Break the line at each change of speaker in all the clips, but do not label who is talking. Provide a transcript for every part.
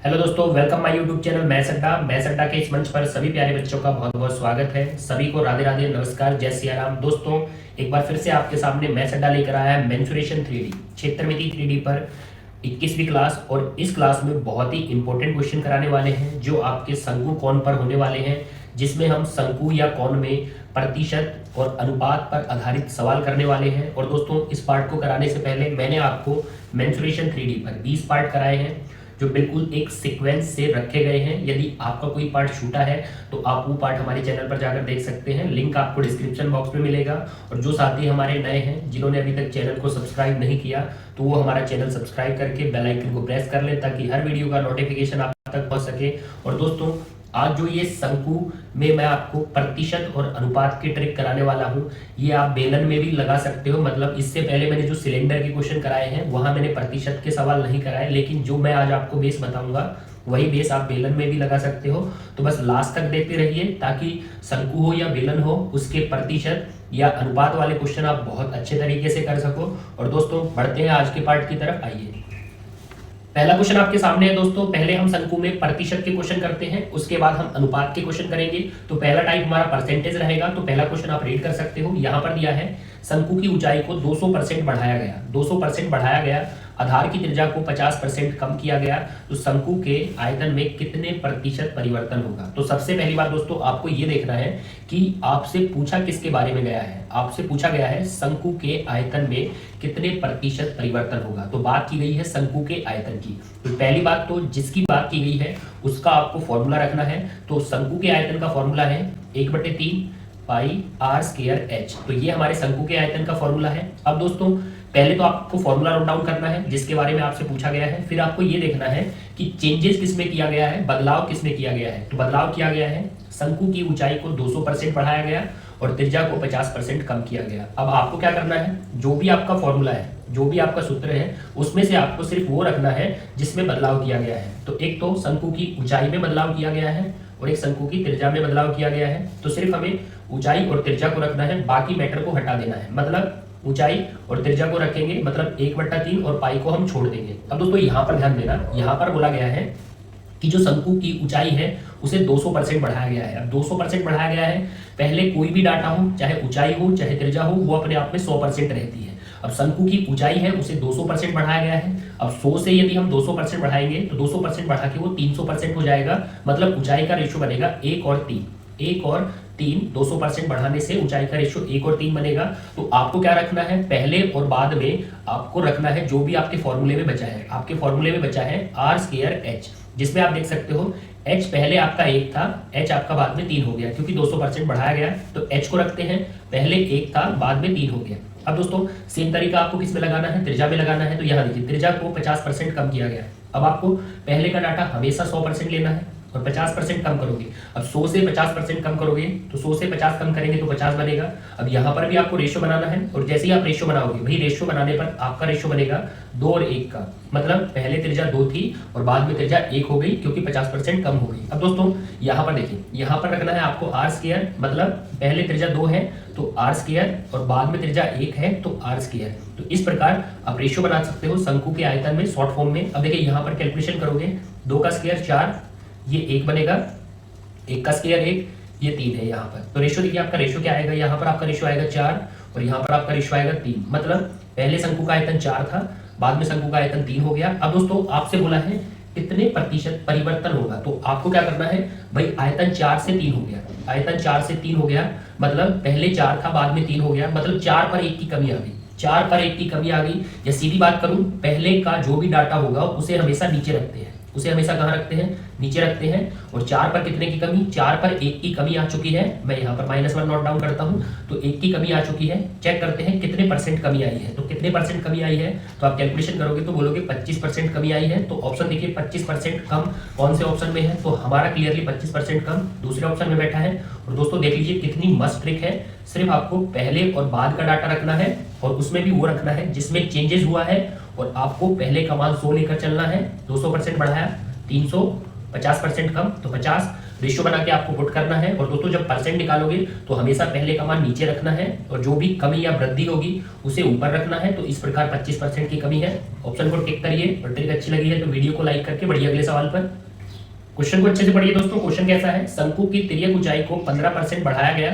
Hello दोस्तों, welcome my YouTube channel maths अड्डा के इस मंच पर सभी प्यारे बच्चों का बहुत बहुत स्वागत है। सभी को राधे राधे, नमस्कार, जय सिया राम। दोस्तों, एक बार फिर से आपके सामने मैथ्स अड्डा लेकर आया है मेंसुरेशन 3D क्षेत्रमिति 3D पर 21वीं क्लास। और इस क्लास में बहुत ही इंपॉर्टेंट क्वेश्चन कराने वाले हैं जो आपके शंकु कोण पर होने वाले हैं, जिसमें हम शंकु या कोण में प्रतिशत और अनुपात पर आधारित सवाल करने वाले हैं। और दोस्तों, इस पार्ट को कराने से पहले मैंने आपको मेंसुरेशन 3D पर 20 पार्ट कराए हैं जो बिल्कुल एक सीक्वेंस से रखे गए हैं। यदि आपका कोई पार्ट छूटा है तो आप वो पार्ट हमारे चैनल पर जाकर देख सकते हैं, लिंक आपको डिस्क्रिप्शन बॉक्स में मिलेगा। और जो साथी हमारे नए हैं, जिन्होंने अभी तक चैनल को सब्सक्राइब नहीं किया, तो वो हमारा चैनल सब्सक्राइब करके बेल आइकन को प्रेस कर लें ताकि हर वीडियो का नोटिफिकेशन आप तक पहुंच सके। और दोस्तों, आज जो ये शंकु में मैं आपको प्रतिशत और अनुपात की ट्रिक कराने वाला हूँ, ये आप बेलन में भी लगा सकते हो। मतलब इससे पहले मैंने जो सिलेंडर के क्वेश्चन कराए हैं वहां मैंने प्रतिशत के सवाल नहीं कराए, लेकिन जो मैं आज आपको बेस बताऊंगा वही बेस आप बेलन में भी लगा सकते हो। तो बस लास्ट तक देखते रहिए ताकि शंकु हो या बेलन हो, उसके प्रतिशत या अनुपात वाले क्वेश्चन आप बहुत अच्छे तरीके से कर सको। और दोस्तों, बढ़ते हैं आज के पार्ट की तरफ। आइए, पहला क्वेश्चन आपके सामने है दोस्तों। पहले हम शंकु में प्रतिशत के क्वेश्चन करते हैं, उसके बाद हम अनुपात के क्वेश्चन करेंगे। तो पहला टाइप हमारा परसेंटेज रहेगा। तो पहला क्वेश्चन आप रीड कर सकते हो, यहाँ पर दिया है शंकु की ऊंचाई को 200% बढ़ाया गया। 200% बढ़ाया गया, आधार की त्रिज्या को 50% कम किया गया, तो शंकु के आयतन में कितने प्रतिशत परिवर्तन होगा। तो सबसे पहली बात दोस्तों, आपको ये देखना है कि आपसे पूछा किसके बारे में गया है। आपसे पूछा गया है शंकु के आयतन में कितने प्रतिशत परिवर्तन होगा। तो बात की गई है शंकु के आयतन की। तो पहली बात, तो जिसकी बात की गई है उसका आपको फॉर्मूला रखना है। तो शंकु के आयतन का फॉर्मूला है 1/3 पाई आर स्क्वायर एच। तो ये हमारे शंकु के आयतन का फॉर्मूला है। अब दोस्तों, पहले तो आपको फॉर्मूला नोट डाउन करना है जिसके बारे में आपसे पूछा गया है। फिर आपको ये देखना है कि चेंजेस किसमें किया गया है, बदलाव किसमें किया गया है। तो बदलाव किया गया है शंकु की ऊंचाई को 200% बढ़ाया गया और त्रिज्या को 50% कम किया गया। अब आपको क्या करना है, जो भी आपका फॉर्मूला है, जो भी आपका सूत्र है, उसमें से आपको सिर्फ वो रखना है जिसमें बदलाव किया गया है। तो एक तो शंकु की ऊंचाई में बदलाव किया गया है और एक शंकु की त्रिज्या में बदलाव किया गया है। तो सिर्फ हमें ऊंचाई और त्रिज्या को रखना है, बाकी मैटर को हटा देना है। मतलब ऊंचाई और त्रिज्या को रखेंगे, मतलब 1/3 और पाई को हम छोड़ देंगे। अब दोस्तों, यहाँ पर ध्यान देना, यहाँ पर बोला गया है कि जो शंकु की ऊंचाई है उसे 200% बढ़ाया गया है। अब 200% बढ़ाया गया है, पहले कोई भी डाटा हो, चाहे ऊंचाई हो चाहे त्रिज्या हो, वो अपने आप में 100% रहती है। अब शंकु की ऊंचाई है उसे 200% बढ़ाया गया है। अब 100 से यदि हम 200% बढ़ाएंगे तो 200% बढ़ा के वो 300% हो जाएगा। मतलब ऊंचाई का रेशियो बनेगा 1 और 3। 1 और 3, 200% बढ़ाने से ऊंचाई का रेशियो 1 और 3 बनेगा। तो आपको क्या रखना है, पहले और बाद में आपको रखना है जो भी आपके फॉर्मूले में बचा है। आपके फॉर्मूले में बचा है आर स्क्वायर एच, जिसमें आप देख सकते हो h पहले आपका 1 था, h आपका बाद में 3 हो गया क्योंकि 200% बढ़ाया गया। तो h को रखते हैं, पहले 1 था बाद में 3 हो गया। अब दोस्तों, सेम तरीका आपको किस में लगाना है, त्रिज्या में लगाना है। तो यहाँ देखिए, त्रिज्या को 50% कम किया गया। अब आपको पहले का डाटा हमेशा 100% लेना है और 50% कम करोगे। अब 100 से 50% कम करोगे तो 100 से 50 कम करेंगे तो 50 बनेगा। अब यहाँ पर भी आपको रेशियो बनाना है और जैसे ही आप रेशियो बनाओगे, वही रेशियो बनाने पर आपका रेशियो बनेगा 2 और 1 का। मतलब पहले त्रिज्या 2 थी और बाद में त्रिज्या 1 हो गई क्योंकि 50% कम हो गई। अब दोस्तों, यहाँ पर देखिए, यहाँ पर रखना है आपको आर स्क्वायर, मतलब पहले त्रिज्या 2 है तो आर स्क्वायर और बाद में त्रिज्या 1 है तो आर स्क्वायर। तो इस प्रकार आप रेशियो बना सकते हो शंकु के आयतन में शॉर्ट फॉर्म में। अब देखिए, यहाँ पर कैलकुलेशन करोगे, 2 का स्क्वायर 4, ये 1 बनेगा, 1 का स्क्वायर 1, ये 3 है यहाँ पर। तो रेशियो देखिए, आपका रेशियो क्या आएगा, यहाँ पर आपका रेशियो आएगा 4 और यहाँ पर आपका रेशियो आएगा 3। मतलब पहले शंकु का आयतन 4 था, बाद में शंकु का आयतन 3 हो गया। अब दोस्तों, आपसे बोला है कितने प्रतिशत परिवर्तन होगा। तो आपको क्या करना है भाई, आयतन 4 से 3 हो गया, आयतन 4 से 3 हो गया, मतलब पहले 4 था बाद में 3 हो गया, मतलब 4 पर 1 की कमी आ गई। 4 पर 1 की कमी आ गई। या सीधी बात करूं, पहले का जो भी डाटा होगा उसे हमेशा नीचे रखते हैं, उसे हमेशा कहाँ रखते हैं, नीचे रखते हैं। और 4 पर कितने की कमी, 4 पर 1 की कमी आ चुकी है। मैं यहाँ पर -1 नोट डाउन करता हूँ। तो 1 की कमी आ चुकी है। चेक करते हैं कितने परसेंट कमी आई है। तो कितने परसेंट कमी आई है, तो आप कैलकुलेशन करोगे तो बोलोगे 25% कमी आई है। तो ऑप्शन देखिए, 25% कम कौन से ऑप्शन में है, तो हमारा क्लियरली 25% कम दूसरे ऑप्शन में बैठा है। और दोस्तों देख लीजिए कितनी मस्त ट्रिक है। सिर्फ आपको पहले और बाद का डाटा रखना है और उसमें भी वो रखना है जिसमें चेंजेस हुआ है। और आपको पहले का मान 100 लेकर चलना है, 200% बढ़ाया, 300, 50% कम तो 50, रेशियो बना के आपको पुट करना है। और दोस्तों जब परसेंट निकालोगे तो हमेशा पहले का मान नीचे रखना है और जो भी कमी या वृद्धि होगी उसे ऊपर रखना है। तो इस प्रकार 25% की कमी है। ऑप्शन को टिक करिए और ट्रिक अच्छी लगी है तो वीडियो को लाइक करके बढ़िए अगले सवाल पर। क्वेश्चन को अच्छे से पढ़िए दोस्तों। क्वेश्चन कैसा है, शंकु की तिर्यक ऊंचाई को 15% बढ़ाया गया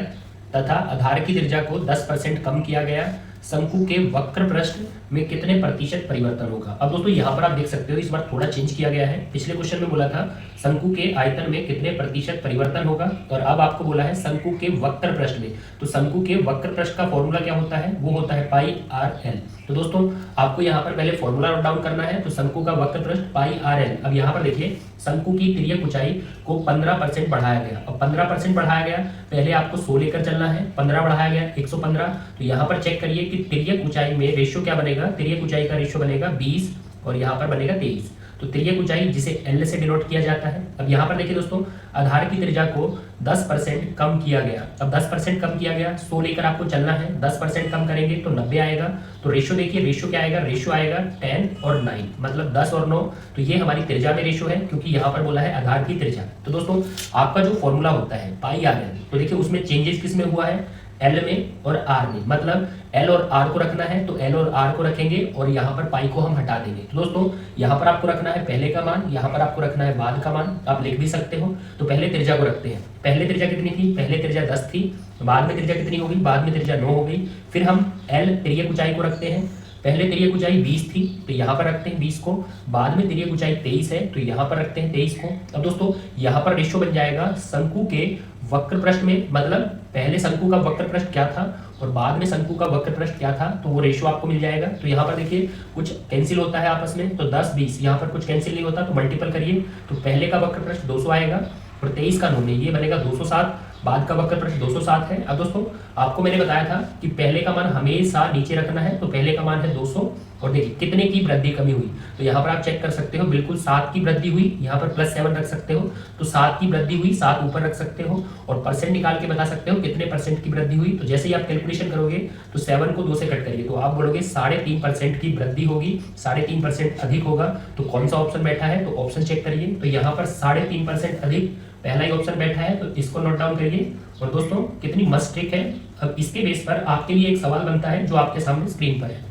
तथा आधार की त्रिज्या को 10% कम किया गया। शंकु के वक्र पृष्ठ में कितने प्रतिशत परिवर्तन होगा। अब दोस्तों यहाँ पर आप देख सकते हो इस बार थोड़ा चेंज किया गया है। पिछले क्वेश्चन में बोला था शंकु के आयतन में कितने प्रतिशत परिवर्तन होगा और अब आपको बोला है शंकु के वक्र पृष्ठ में। तो शंकु के वक्र पृष्ठ का फॉर्मूला क्या होता है, वो होता है पाई आर एल। तो दोस्तों आपको यहाँ पर पहले फॉर्मूला नोट डाउन करना है। तो शंकु का वक्र पृष्ठ पाई आर एल। अब यहाँ पर देखिए शंकु की तिर्यक ऊंचाई को 15% बढ़ाया गया। अब 15% बढ़ाया गया, पहले आपको 100 लेकर चलना है, 15 बढ़ाया गया 115। तो यहाँ पर चेक करिए कि तिर्यक ऊंचाई में रेशियो क्या बनेगा, तिर्यक ऊंचाई का रेशियो बनेगा 20 और यहाँ पर बनेगा 23। तो तिर्यक ऊंचाई जिसे एल से डिनोट किया जाता है। अब यहाँ पर देखिए दोस्तों आधार की त्रिज्या को 10% कम किया गया। अब 10% कम किया गया, 100 लेकर आपको चलना है, 10% कम करेंगे तो 90 आएगा। तो रेशियो देखिए, रेशियो क्या आएगा, रेशियो आएगा 10 और 9 मतलब 10 और 9। तो ये हमारी त्रिज्या में रेशियो है क्योंकि यहाँ पर बोला है आधार की त्रिज्या। तो दोस्तों आपका जो फॉर्मूला होता है पाई आर एल, तो देखिए उसमें चेंजेस किस में हुआ है, एल में और आर में। मतलब एल और आर को रखना है तो एल और आर को रखेंगे और यहाँ पर पाई को हम हटा देंगे। तो दोस्तों यहाँ पर आपको रखना है पहले का मान, यहाँ पर आपको रखना है बाद का मान, आप लिख भी सकते हो। तो पहले त्रिज्या को रखते हैं। पहले त्रिज्या कितनी थी, पहले त्रिज्या 10 थी। बाद में त्रिज्या कितनी होगी, बाद में त्रिज्या 9 हो गई। फिर हम एल तिर्यक ऊंचाई को रखते हैं। पहले तिर्यक ऊंचाई 20 थी तो यहाँ पर रखते हैं 20 को। बाद में तिर्यक ऊंचाई 23 है तो यहाँ पर रखते हैं 23 को। अब दोस्तों यहाँ पर रेशियो बन जाएगा शंकु के वक्र पृष्ठ में, मतलब पहले शंकु का वक्र पृष्ठ क्या था और बाद में शंकु का वक्र पृष्ठ क्या था, तो वो रेशियो आपको मिल जाएगा। तो यहाँ पर देखिए कुछ कैंसिल होता है आपस में, तो 10 20 यहाँ पर कुछ कैंसिल नहीं होता तो मल्टीपल करिए। तो पहले का वक्र पृष्ठ 200 आएगा और 23 का 9 में ये बनेगा 207। बाद का वक्र पृष्ठ 207 है। अब दोस्तों आपको मैंने बताया था कि पहले का मान हमेशा नीचे रखना है। तो पहले का मान है 200 और देखिए कितने की वृद्धि कमी हुई। तो यहाँ पर आप चेक कर सकते हो, बिल्कुल 7 की वृद्धि हुई। यहाँ पर +7 रख सकते हो तो 7 की वृद्धि हुई, 7 ऊपर रख सकते हो और परसेंट निकाल के बता सकते हो कितने परसेंट की वृद्धि हुई। तो जैसे ही आप कैलकुलेशन करोगे तो 7 को 2 से कट करिए तो आप बोलोगे 3.5% की वृद्धि होगी, 3.5% अधिक होगा। तो कौन सा ऑप्शन बैठा है, तो ऑप्शन चेक करिए। तो यहाँ पर 3.5% अधिक पहला ही ऑप्शन बैठा है, तो इसको नोट डाउन करिए। और दोस्तों कितनी मस्त ट्रिक है। अब इसके बेस पर आपके लिए एक सवाल बनता है जो आपके सामने स्क्रीन पर है।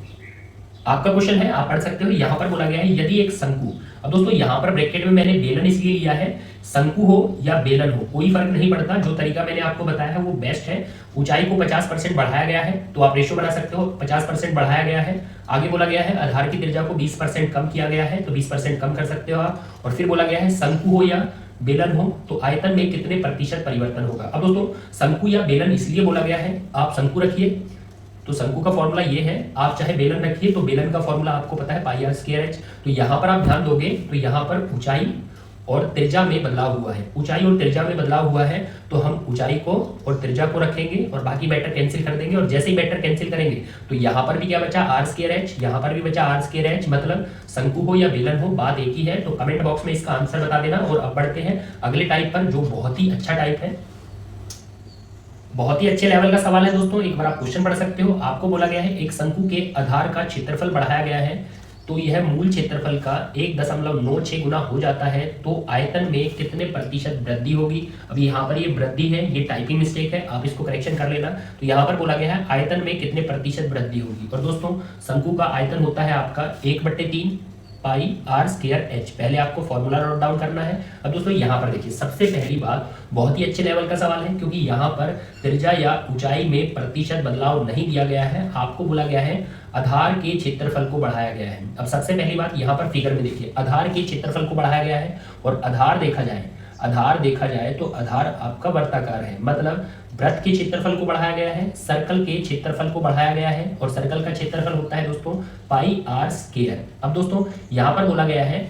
आपका क्वेश्चन है, आप पढ़ सकते हो। यहाँ पर बोला गया है यदि एक शंकु, अब दोस्तों यहाँ पर ब्रैकेट में मैंने बेलन इसलिए लिया है, शंकु हो या बेलन हो कोई फर्क नहीं पड़ता। जो तरीका मैंने आपको बताया है वो बेस्ट है। ऊंचाई को 50% बढ़ाया गया है तो आप रेशियो बना सकते हो, 50% बढ़ाया गया है। आगे बोला गया है आधार की त्रिज्या को 20% कम किया गया है तो 20% कम कर सकते हो आप। और फिर बोला गया है शंकु हो या बेलन हो तो आयतन में कितने प्रतिशत परिवर्तन होगा। अब दोस्तों शंकु या बेलन इसलिए बोला गया है, आप शंकु रखिए तो शंकु का फॉर्मूला ये है, आप चाहे बेलन रखिए तो बेलन का फॉर्मूला आपको पता है पाई आर स्क्वायर एच। तो यहाँ पर आप ध्यान दोगे तो यहाँ पर ऊंचाई और त्रिज्या में बदलाव हुआ है, ऊंचाई और त्रिज्या में बदलाव हुआ है तो हम ऊंचाई को और त्रिज्या को रखेंगे और बाकी मैटर कैंसिल कर देंगे। और जैसे ही मैटर कैंसिल करेंगे तो यहाँ पर भी क्या बचा, आर स्क्वायर एच, यहाँ पर भी बचा आर स्क्वायर एच। मतलब शंकु हो या बेलन हो बात एक ही है। तो कमेंट बॉक्स में इसका आंसर बता देना। और अब बढ़ते हैं अगले टाइप पर जो बहुत ही अच्छा टाइप है, बहुत ही अच्छे लेवल का सवाल है दोस्तों। एक बार आप क्वेश्चन पढ़ सकते हो। आपको बोला गया है एक शंकु के आधार का क्षेत्रफल बढ़ाया गया है तो यह मूल क्षेत्रफल का 1.96 गुना हो जाता है तो आयतन में कितने प्रतिशत वृद्धि होगी। अब यहाँ पर ये वृद्धि है, ये टाइपिंग मिस्टेक है, आप इसको करेक्शन कर लेना। तो यहाँ पर बोला गया है आयतन में कितने प्रतिशत वृद्धि होगी। और दोस्तों शंकु का आयतन होता है आपका 1/3 पाई आर स्क्वायर एच। पहले आपको फॉर्मूला नोट डाउन करना है। अब दोस्तों यहाँ पर देखिए सबसे पहली बात, बहुत ही अच्छे लेवल का सवाल है क्योंकि यहाँ पर त्रिज्या या ऊंचाई में प्रतिशत बदलाव नहीं दिया गया है। आपको बोला गया है आधार के क्षेत्रफल को बढ़ाया गया है। अब सबसे पहली बात यहाँ पर फिगर में देखिए आधार के क्षेत्रफल को बढ़ाया गया है और आधार देखा जाए तो आधार आपका वर्ताकार है, मतलब वृत्त के क्षेत्रफल को बढ़ाया गया है, सर्कल के क्षेत्रफल को बढ़ाया गया है और सर्कल का क्षेत्रफल होता है दोस्तों पाई आर स्क्वायर। अब दोस्तों यहाँ पर बोला गया है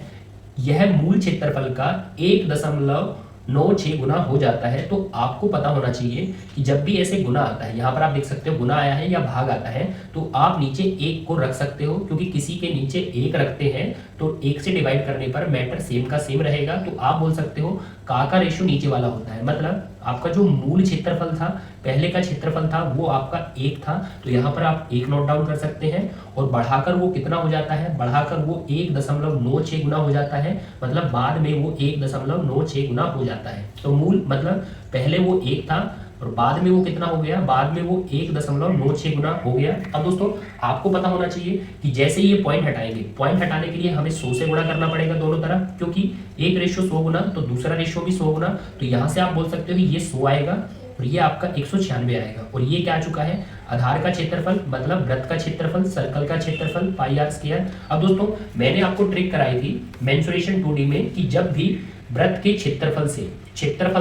यह मूल क्षेत्रफल का 1.96 गुना हो जाता है। तो आपको पता होना चाहिए कि जब भी ऐसे गुना आता है, यहाँ पर आप देख सकते हो गुना आया है या भाग आता है तो आप नीचे 1 को रख सकते हो क्योंकि किसी के नीचे 1 रखते हैं तो 1 से डिवाइड करने पर मैटर सेम का सेम रहेगा। तो आप बोल सकते हो का रेशियो नीचे वाला होता है, मतलब आपका जो मूल क्षेत्रफल था, पहले का क्षेत्रफल था वो आपका 1 था, तो यहाँ पर आप 1 नोट डाउन कर सकते हैं। और बढ़ाकर वो कितना हो जाता है, बढ़ाकर वो 1.96 गुना हो जाता है, मतलब बाद में वो 1.96 गुना हो जाता है। तो मूल मतलब पहले वो 1 था और बाद में वो कितना हो गया, बाद में वो 1.96 गुना हो गया। अब दोस्तों आपको पता होना चाहिए कि जैसे ये पॉइंट हटाएंगे, पॉइंट हटाने के लिए हमें 100 से गुणा करना पड़ेगा दोनों तरफ, क्योंकि एक रेशियो 100 गुना तो दूसरा रेशियो भी 100 गुना। तो यहाँ से आप बोल सकते हो कि ये 100 आएगा और ये आपका 196 आएगा। और ये क्या आ चुका है, आधार का क्षेत्रफल मतलब वृत्त का क्षेत्रफल, सर्कल का क्षेत्रफल पाई आर स्क्वायर। अब दोस्तों मैंने आपको ट्रिक कराई थी मेंसुरेशन 2D में कि जब भी वृत्त के क्षेत्रफल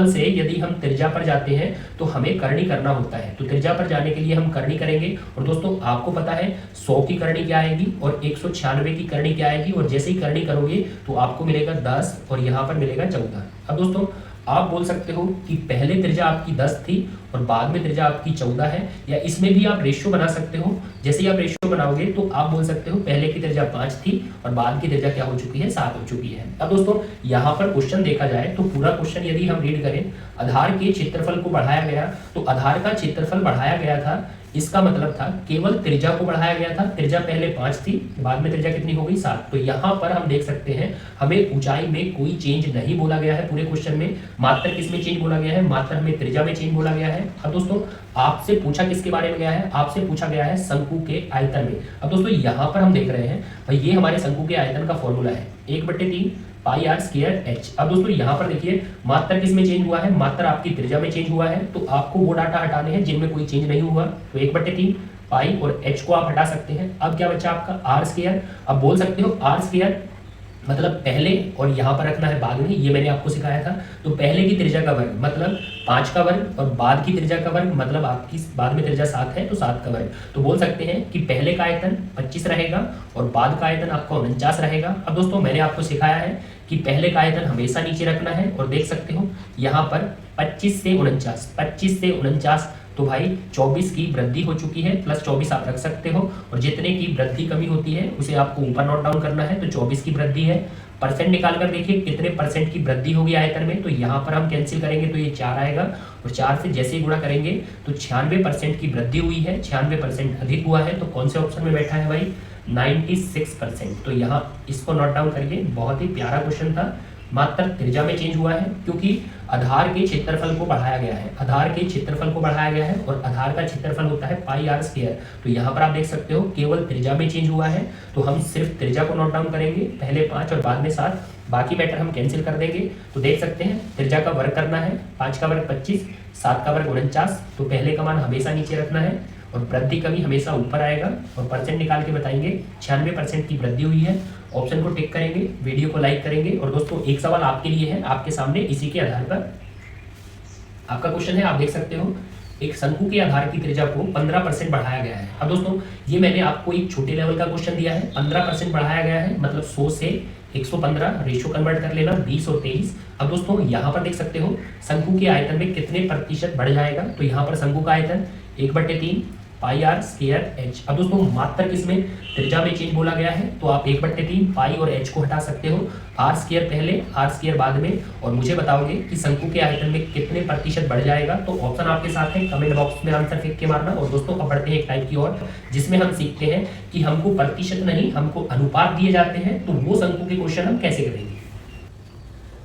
से यदि हम त्रिज्या पर जाते हैं तो हमें करनी करना होता है। तो त्रिज्या पर जाने के लिए हम करनी करेंगे। और दोस्तों आपको पता है 100 की करनी क्या आएगी और 196 की करनी क्या आएगी, और जैसे ही करनी करोगे तो आपको मिलेगा 10 और यहाँ पर मिलेगा 14। अब दोस्तों आप बोल सकते हो कि पहले त्रिज्या आपकी 10 थी और बाद में त्रिज्या आपकी 14 है, या इसमें भी आप रेशियो बना सकते हो। जैसे ही आप रेशियो बनाओगे तो आप बोल सकते हो पहले की त्रिज्या 5 थी और बाद की त्रिज्या क्या हो चुकी है, 7 हो चुकी है। अब दोस्तों यहाँ पर क्वेश्चन देखा जाए तो पूरा क्वेश्चन यदि हम रीड करें, आधार के क्षेत्रफल को बढ़ाया गया, तो आधार का क्षेत्रफल बढ़ाया गया था, इसका मतलब था केवल त्रिज्या को बढ़ाया गया था। त्रिज्या पहले 5 थी, बाद में त्रिज्या कितनी हो गई, 7। तो यहाँ पर हम देख सकते हैं हमें ऊंचाई में कोई चेंज नहीं बोला गया है पूरे क्वेश्चन में, मात्र किसमें चेंज बोला गया है, मात्र हमें त्रिज्या में चेंज बोला गया है। अब दोस्तों आपसे पूछा किसके बारे में गया है, आपसे पूछा गया है शंकु के आयतन में। अब दोस्तों यहाँ पर हम देख रहे हैं भाई ये हमारे शंकु के आयतन का फॉर्मूला है 1/3 पाई आर स्क्वायर एच। अब दोस्तों यहाँ पर देखिए मात्र किस में चेंज हुआ है, मात्र आपकी त्रिज्या में चेंज हुआ है। तो आपको वो डाटा हटाने हैं जिनमें कोई चेंज नहीं हुआ। तो 1/3 पाई और एच को आप हटा सकते हैं। अब क्या बचा आपका आर स्क्वायर। अब बोल सकते हो आर स्क्वायर मतलब पहले और यहाँ पर रखना है बाद में, ये मैंने आपको सिखाया था। तो पहले की त्रिज्या का वर्ग मतलब 5 का वर्ग, और बाद की त्रिज्या का वर्ग मतलब आपकी बाद में त्रिज्या 7 है तो 7 का वर्ग। तो बोल सकते हैं कि पहले का आयतन 25 रहेगा और बाद का आयतन आपका 49 रहेगा। अब दोस्तों मैंने आपको सिखाया है कि पहले का आयतन हमेशा नीचे रखना है, और देख सकते हो यहाँ पर 25 से 49, तो भाई 24 की वृद्धि हो चुकी है, प्लस 24 आप रख सकते हो, और जितने की वृद्धि कमी होती है उसे आपको ऊपर नोट डाउन करना है। तो 24 की वृद्धि है, परसेंट निकाल कर देखिए कितने परसेंट की वृद्धि होगी आयतन में। तो यहाँ पर हम कैंसिल करेंगे तो ये 4 आएगा, और 4 से जैसे ही गुणा करेंगे तो 96% की वृद्धि हुई है, 96% अधिक हुआ है। तो कौन से ऑप्शन में बैठा है भाई, 96%। तो यहाँ इसको नोट डाउन करिए, बहुत ही प्यारा क्वेश्चन था। मात्र त्रिज्या में चेंज हुआ है क्योंकि आधार के क्षेत्रफल को बढ़ाया गया है, आधार के क्षेत्रफल को बढ़ाया गया है, और आधार का क्षेत्रफल होता है पाई आर स्क्वायर। तो यहाँ पर आप देख सकते हो केवल त्रिज्या में चेंज हुआ है, तो हम सिर्फ त्रिज्या को नोट डाउन करेंगे, पहले 5 और बाद में 7, बाकी मैटर हम कैंसिल कर देंगे। तो देख सकते हैं त्रिज्या का वर्ग करना है, 5 का वर्ग 25, 7 का वर्ग 49। तो पहले का मान हमेशा नीचे रखना है और वृद्धि कमी हमेशा ऊपर आएगा, और परसेंट निकाल के बताएंगे 96% की वृद्धि हुई है। ऑप्शन को टिक करेंगे, वीडियो को लाइक करेंगे। और दोस्तों एक सवाल आपके लिए है, आपके सामने इसी के आधार पर आपका क्वेश्चन है, आप देख सकते हो एक शंकु के आधार की त्रिज्या को 15% बढ़ाया गया है। अब दोस्तों ये मैंने आपको एक छोटे लेवल का क्वेश्चन दिया है, 15% बढ़ाया गया है, मतलब 100 से 115 रेशियो कन्वर्ट कर लेना, 20 और 23। अब दोस्तों यहाँ पर देख सकते हो शंकु के आयतन में कितने प्रतिशत बढ़ जाएगा। तो यहाँ पर शंकु का आयतन 1/3 पाई आर स्क्वायर एच। अब दोस्तों मात्र किसमें, त्रिज्या में चेंज बोला गया है, तो आप 1/3 पाई और एच को हटा सकते हो, आर स्क्वायर पहले आर स्क्वायर बाद में, और मुझे बताओगे कि शंकु के आयतन में कितने प्रतिशत बढ़ जाएगा। तो ऑप्शन आपके साथ है, कमेंट बॉक्स में आंसर फेंक के मारना। और दोस्तों अब बढ़ते हैं एक टाइप की और, जिसमें हम सीखते हैं कि हमको प्रतिशत नहीं हमको अनुपात दिए जाते हैं, तो वो शंकु के क्वेश्चन हम कैसे करेंगे।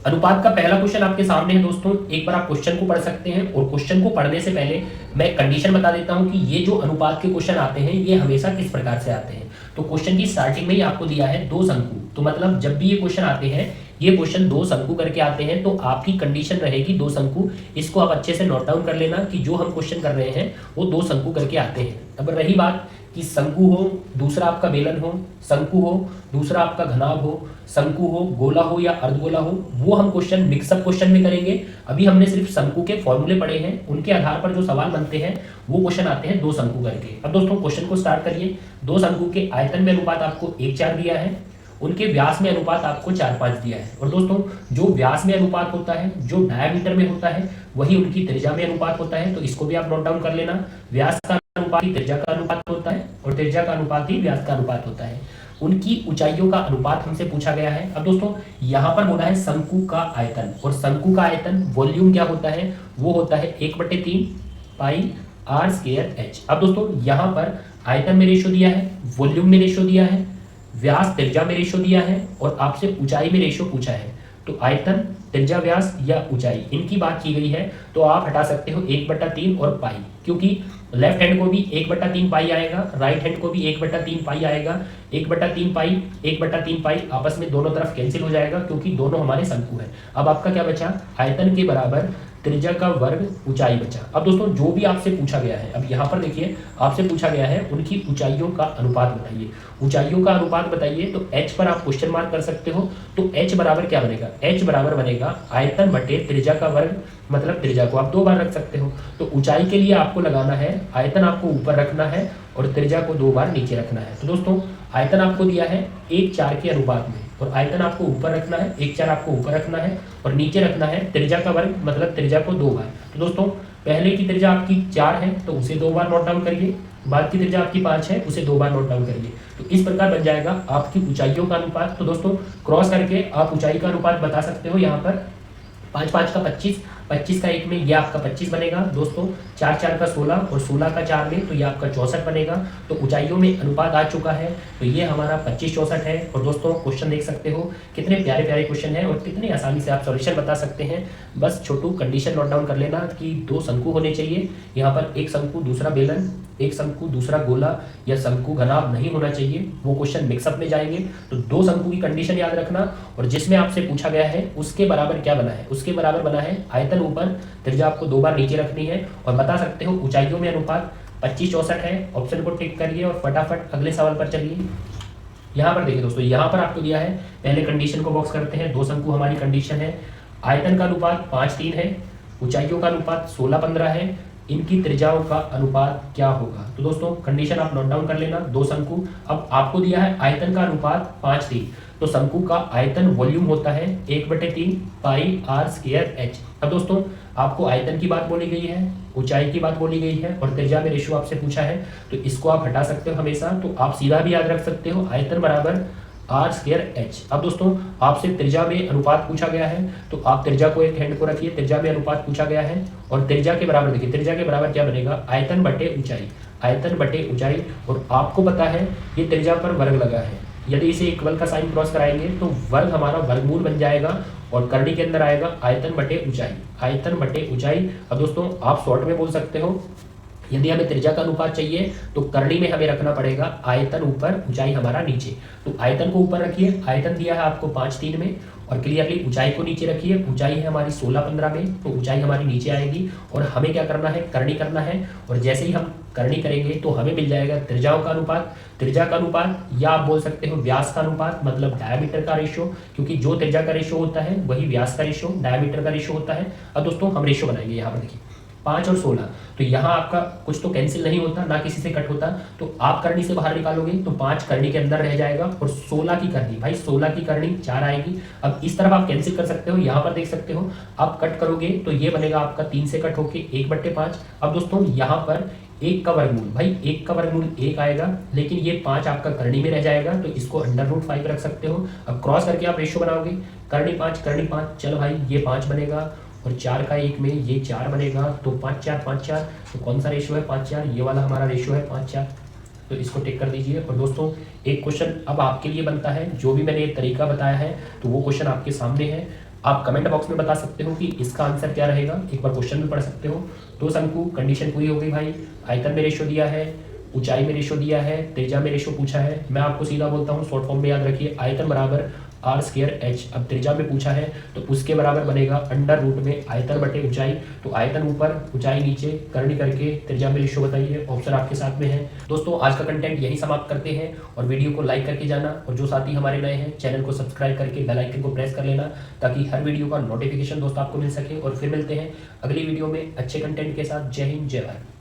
अनुपात का पहला क्वेश्चन आपके सामने है दोस्तों, एक बार आप क्वेश्चन को पढ़ सकते हैं। और क्वेश्चन को पढ़ने से पहले मैं कंडीशन बता देता हूं कि ये जो अनुपात के क्वेश्चन आते हैं ये हमेशा किस प्रकार से आते हैं। तो क्वेश्चन की स्टार्टिंग में ही आपको दिया है 2 शंकु, तो मतलब जब भी ये क्वेश्चन आते हैं, ये क्वेश्चन 2 शंकु करके आते हैं, तो आपकी कंडीशन रहेगी 2 शंकु। इसको आप अच्छे से नोट डाउन कर लेना कि जो हम क्वेश्चन कर रहे हैं वो 2 शंकु करके आते हैं। अब रही बात कि शंकु हो, दूसरा आपका बेलन हो, शंकु हो, दूसरा आपका घनाभ हो, शंकु हो, गोला हो या अर्धगोला हो, वो हम क्वेश्चन मिक्सअप क्वेश्चन में करेंगे। अभी हमने सिर्फ शंकु के फॉर्मूले पढ़े हैं, उनके आधार पर जो सवाल बनते हैं वो क्वेश्चन आते हैं 2 शंकु करके। अब दोस्तों क्वेश्चन को स्टार्ट करिए। 2 शंकु के आयतन में अनुपात आपको 1:4 दिया है, उनके व्यास में अनुपात आपको 4:5 दिया है। और दोस्तों जो व्यास में अनुपात होता है, जो डायमीटर में होता है, वही उनकी त्रिज्या में अनुपात होता है। तो इसको भी आप नोट डाउन कर लेना, व्यास का अनुपात ही त्रिज्या का अनुपात होता है और त्रिज्या का अनुपात ही व्यास का अनुपात होता है। उनकी ऊंचाइयों का अनुपात हमसे पूछा गया है। अब दोस्तों यहाँ पर बोला है शंकु का आयतन, और शंकु का आयतन वॉल्यूम क्या होता है, वो होता है 1/3 पाई आर स्क्वायर एच। अब दोस्तों यहाँ पर आयतन में रेशो दिया है, वॉल्यूम में रेशो दिया है, व्यास त्रिज्या में रेशो दिया है, और आपसे ऊंचाई में रेशो पूछा है। तो आयतन, त्रिज्या, व्यास या ऊंचाई, इनकी बात की गई है, तो आप हटा सकते हो 1/3 और पाई, क्योंकि लेफ्ट हैंड को भी 1/3 पाई आएगा, राइट हैंड को भी 1/3 पाई आएगा। 1/3 पाई आपस में दोनों तरफ कैंसिल हो जाएगा, क्योंकि दोनों हमारे शंकु हैं। अब आपका क्या बचा, आयतन के बराबर त्रिज्या का वर्ग ऊंचाई बचा। अब दोस्तों जो भी आपसे पूछा गया है, अब यहाँ पर देखिए आपसे पूछा गया है उनकी ऊंचाइयों का अनुपात बताइए, ऊंचाइयों का अनुपात बताइए। तो h पर आप क्वेश्चन मार्क कर सकते हो। तो h बराबर क्या बनेगा, h बराबर बनेगा आयतन बटे त्रिज्या का वर्ग, मतलब त्रिज्या को आप 2 बार रख सकते हो। तो ऊंचाई के लिए आपको लगाना है, आयतन आपको ऊपर रखना है और त्रिज्या को 2 बार नीचे रखना है। तो दोस्तों आयतन आपको दिया है 1:4 के अनुपात में, और आयतन आपको ऊपर रखना है, 1:4 आपको ऊपर रखना है और नीचे रखना है त्रिज्या का वर्ग, मतलब त्रिज्या को 2 बार। तो दोस्तों पहले की त्रिज्या आपकी 4 है तो उसे 2 बार नोट डाउन करिए, बाद की त्रिज्या आपकी 5 है उसे 2 बार नोट डाउन करिए। तो इस प्रकार बन जाएगा आपकी ऊंचाइयों का अनुपात। तो दोस्तों क्रॉस करके आप ऊंचाई का अनुपात बता सकते हो। यहाँ पर 5 5 का 25, 25 का 1 में ये आपका 25 बनेगा दोस्तों, 4 4 का 16 और 16 का 4 में तो ये आपका 64 बनेगा। तो ऊंचाइयों में अनुपात आ चुका है, तो ये हमारा 25 64 है। और दोस्तों क्वेश्चन देख सकते हो कितने प्यारे प्यारे क्वेश्चन है और कितनी आसानी से आप सॉल्यूशन बता सकते हैं। बस छोटू कंडीशन नोट डाउन कर लेना कि 2 शंकु होने चाहिए, यहाँ पर एक शंकु दूसरा बेलन, एक शंकु दूसरा गोला, या शंकु घनाभ नहीं होना चाहिए, वो क्वेश्चन मिक्सअप में जाएंगे। तो 2 शंकु की कंडीशन याद रखना, और जिसमें आपसे पूछा गया है उसके बराबर क्या बना है, उसके बराबर बना है आयतन ऊपर, त्रिज्या आपको 2 बार नीचे रखनी है। और बता सकते हो ऊंचाइयों में अनुपात 25 64 है। ऑप्शन को टिक करिए और फटाफट अगले सवाल पर चलिए। यहाँ पर देखिए दोस्तों, यहाँ पर आपको दिया है, पहले कंडीशन को बॉक्स करते हैं। 2 शंकु हमारी कंडीशन है, आयतन का अनुपात 5:3 है, ऊंचाइयों का अनुपात 16:15 है, इनकी त्रिज्याओं का अनुपात क्या होगा। तो दोस्तों कंडीशन आप नोट डाउन कर लेना। 2 शंकु, अब आपको दिया है आयतन का अनुपात 5:3, तो शंकु का आयतन वॉल्यूम होता है 1/3 पाई आर स्क्वायर एच। अब दोस्तों आपको आयतन की बात बोली गई है, ऊंचाई की बात बोली गई है, और त्रिज्या में रेशियो आपसे पूछा है, तो इसको आप हटा सकते हो हमेशा। तो आप सीधा भी याद रख सकते हो आयतन बराबर आर स्क्वायर एच। अब दोस्तों आपसे त्रिज्या में अनुपात पूछा गया है, तो आप त्रिज्या को एक हैंड को रखिए, त्रिज्या में अनुपात पूछा गया है, और त्रिज्या के बराबर देखिए, त्रिज्या के बराबर क्या बनेगा, आयतन बटे ऊंचाई, आयतन बटे ऊंचाई। और आपको पता है ये त्रिज्या पर वर्ग लगा है, यदि इसे इक्वल का साइन क्रॉस कराएंगे तो वर्ग हमारा वर्गमूल बन जाएगा, और करनी के अंदर आएगा आयतन बटे ऊंचाई, आयतन बटे ऊंचाई। अब दोस्तों आप शॉर्ट में बोल सकते हो, यदि हमें त्रिज्या का अनुपात चाहिए तो करनी में हमें रखना पड़ेगा आयतन ऊपर, ऊंचाई हमारा नीचे। तो आयतन को ऊपर रखिए, आयतन दिया है आपको 5:3 में, और क्लियरली ऊंचाई को नीचे रखिए, ऊंचाई है हमारी 16:15 में, तो ऊंचाई हमारी नीचे आएगी। और हमें क्या करना है, करनी करना है, और जैसे ही हम करनी करेंगे तो हमें मिल जाएगा त्रिज्याओं का अनुपात, त्रिज्या का अनुपात, या आप बोल सकते हो व्यास का अनुपात, मतलब डायमीटर का रेशो, क्योंकि जो त्रिज्या का रेशो होता है वही व्यास का रेशो, डायमीटर का रेशो होता है। अब दोस्तों हम रेशो बनाएंगे, यहाँ पर देखिए 5 और 16, तो यहाँ आपका कुछ तो कैंसिल नहीं होता, ना किसी से कट होता, तो आप करनी से बाहर निकालोगे तो 5 करनी के अंदर रह जाएगा, और 16 की करनी, भाई 16 की करनी 4 आएगी। अब इस तरफ आप कैंसिल कर सकते हो, यहाँ पर देख सकते हो आप कट करोगे तो ये बनेगा आपका 3 से कट होके 1/5। अब दोस्तों यहाँ पर 1 का वर्गमूल, भाई 1 का वर्गमूल 1 आएगा, लेकिन ये 5 आपका करनी में रह जाएगा, तो इसको √5 रख सकते हो। अब क्रॉस करके आप रेशो बनाओगे, करनी 5, चलो भाई ये 5 बनेगा, और 4 का 1 में ये 4 बनेगा, तो 5 4 5 4, तो कौन सा रेशो है 5 4, ये वाला हमारा रेशो है 5 4, तो इसको टिक कर दीजिए। और दोस्तों एक क्वेश्चन अब आपके लिए बनता है, जो भी मैंने एक तरीका बताया है तो वो क्वेश्चन आपके सामने है, आप कमेंट बॉक्स में बता सकते हो कि इसका आंसर क्या रहेगा, एक बार क्वेश्चन भी पढ़ सकते हो। 2 शंकु, कंडीशन पूरी हो गई भाई, आयतन में रेशो दिया है, ऊंचाई में रेशो दिया है, त्रिज्या में रेशो पूछा है। मैं आपको सीधा बोलता हूँ, शॉर्ट फॉर्म में याद रखिए, आयतन बराबर आर स्क्वायर एच। अब त्रिज्या में पूछा है तो उसके बराबर बनेगा √, में आयतन बटे ऊंचाई, तो आयतन ऊपर, ऊंचाई नीचे, करनी करके त्रिज्या में रेशो बताइए। ऑप्शन आपके साथ में है। दोस्तों आज का कंटेंट यही समाप्त करते हैं, और वीडियो को लाइक करके जाना, और जो साथी हमारे नए हैं चैनल को सब्सक्राइब करके बेल आइकन को प्रेस कर लेना, ताकि हर वीडियो का नोटिफिकेशन दोस्त आपको मिल सके। और फिर मिलते हैं अगली वीडियो में अच्छे कंटेंट के साथ। जय हिंद, जय भारत।